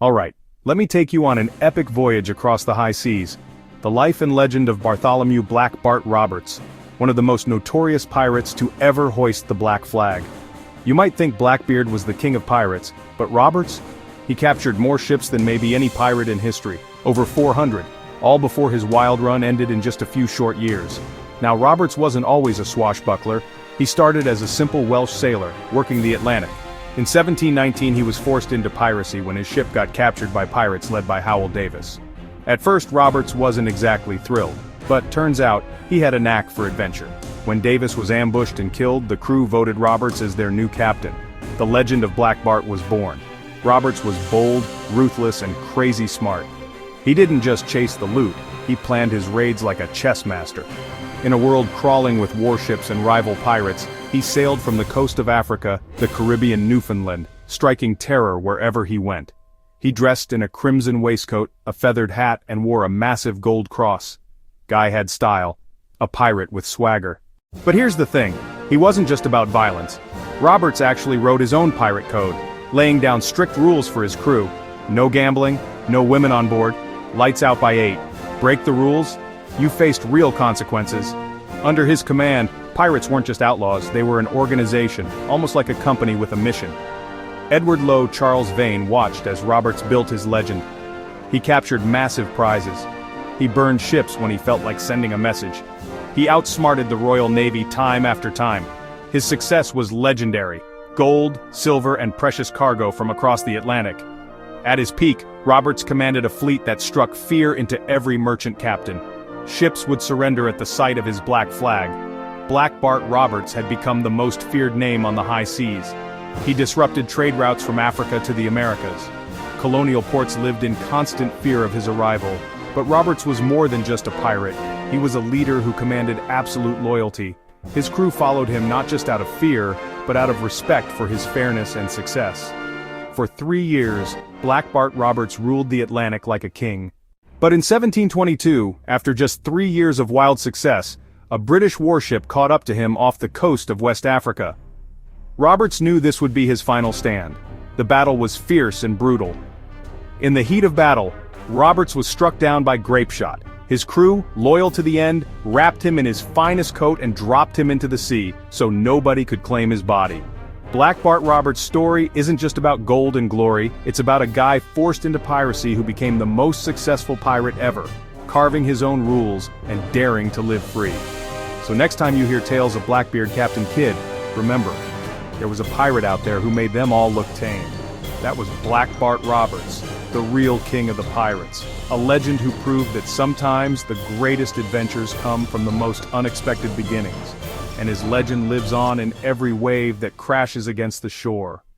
Alright, let me take you on an epic voyage across the high seas. The life and legend of Bartholomew Black Bart Roberts, one of the most notorious pirates to ever hoist the black flag. You might think Blackbeard was the king of pirates, but Roberts? He captured more ships than maybe any pirate in history, over 400, all before his wild run ended in just a few short years. Now Roberts wasn't always a swashbuckler. He started as a simple Welsh sailor, working the Atlantic. In 1719 he was forced into piracy when his ship got captured by pirates led by Howell Davis. At first Roberts wasn't exactly thrilled, but turns out he had a knack for adventure. When Davis was ambushed and killed, the crew voted Roberts as their new captain. The legend of Black Bart was born. Roberts was bold, ruthless, and crazy smart. He didn't just chase the loot, he planned his raids like a chess master. In a world crawling with warships and rival pirates, he sailed from the coast of Africa, the Caribbean Newfoundland, striking terror wherever he went. He dressed in a crimson waistcoat, a feathered hat, and wore a massive gold cross. Guy had style. A pirate with swagger. But here's the thing, he wasn't just about violence. Roberts actually wrote his own pirate code, laying down strict rules for his crew. No gambling, no women on board, lights out by 8. Break the rules, you faced real consequences. Under his command, pirates weren't just outlaws, they were an organization, almost like a company with a mission. Edward Lowe Charles Vane watched as Roberts built his legend. He captured massive prizes. He burned ships when he felt like sending a message. He outsmarted the Royal Navy time after time. His success was legendary. Gold, silver, and precious cargo from across the Atlantic. At his peak, Roberts commanded a fleet that struck fear into every merchant captain. Ships would surrender at the sight of his black flag. Black Bart Roberts had become the most feared name on the high seas. He disrupted trade routes from Africa to the Americas. Colonial ports lived in constant fear of his arrival. But Roberts was more than just a pirate. He was a leader who commanded absolute loyalty. His crew followed him not just out of fear, but out of respect for his fairness and success. For 3 years, Black Bart Roberts ruled the Atlantic like a king. But in 1722, after just 3 years of wild success, a British warship caught up to him off the coast of West Africa. Roberts knew this would be his final stand. The battle was fierce and brutal. In the heat of battle, Roberts was struck down by grapeshot. His crew, loyal to the end, wrapped him in his finest coat and dropped him into the sea, so nobody could claim his body. Black Bart Roberts' story isn't just about gold and glory, it's about a guy forced into piracy who became the most successful pirate ever, carving his own rules and daring to live free. So next time you hear tales of Blackbeard Captain Kidd, remember, there was a pirate out there who made them all look tame. That was Black Bart Roberts, the real king of the pirates, a legend who proved that sometimes the greatest adventures come from the most unexpected beginnings. And his legend lives on in every wave that crashes against the shore.